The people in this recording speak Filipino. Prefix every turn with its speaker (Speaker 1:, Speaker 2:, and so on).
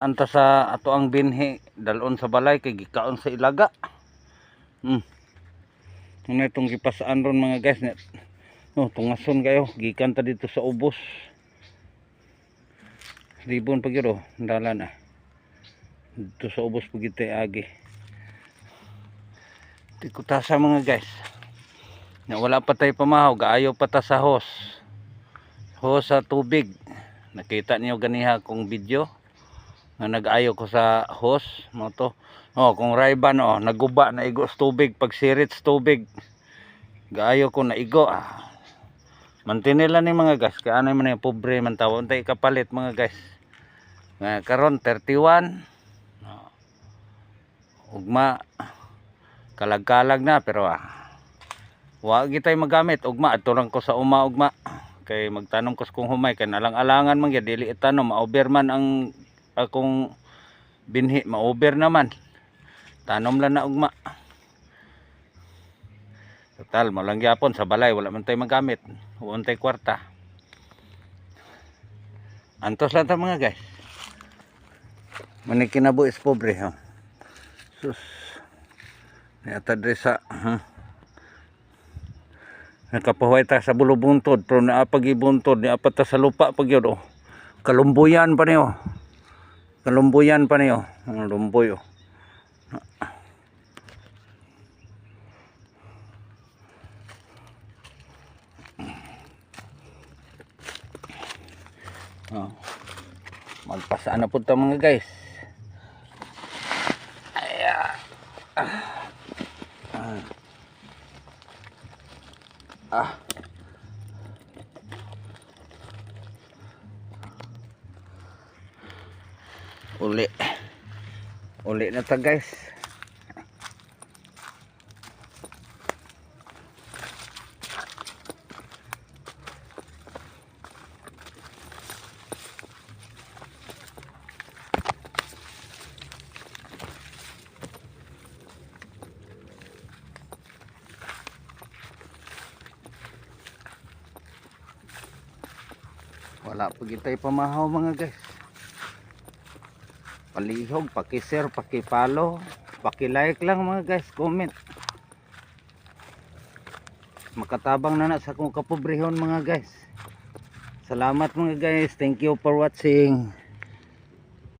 Speaker 1: anta sa ato ang binhi dalon sa balay kay gikaon sa ilaga. Ano itong gipasaan ron mga guys, tungason kayo gikan ta dito sa ubos. Ribon pag yun dalan dito sa ubos pag ito agi tikutasa mga guys na wala pa tayo pamahaw, gaayo pa ta sa hose sa tubig. Nakita niyo ganiha kong video na nag-ayo ko sa hose mo to. Kung Ray-Ban naguba na igo sa tubig, pag sirit sa tubig gaayo ko na igo. Mantinila ni mga guys, kaya ano man yung pobre man tawo untay kapalit mga guys. Karon 31 ugma kalag-kalag na, pero wa gitay magamit ugma adto lang ko sa uma ugma kay magtanom ko kung humay kay nalang-alangan man gyud dili itanom, ma-over man ang akong binhi, ma-over naman tanom lang na ugma. Total mo lang gyapon sa balay wala man tay magamit, untay kwarta. Antos lang ta mga guys. Mani kinabuhis pobre sus. Nata dre sa nakapahuay ta sa bulubuntod, pero naapag ibuntod niapat ta sa lupa pag yun kalumbuyan pa niyo. Kalumbuyan pa niyo. Ang lumboy magpasaan na po ito mga guys. Uli na ta guys. Wala pa gitay pamahaw mga guys. Palihog, paki-share, paki-follow, paki-like lang mga guys, comment. Makatabang na sa akong kapobrehon mga guys. Salamat mga guys, thank you for watching.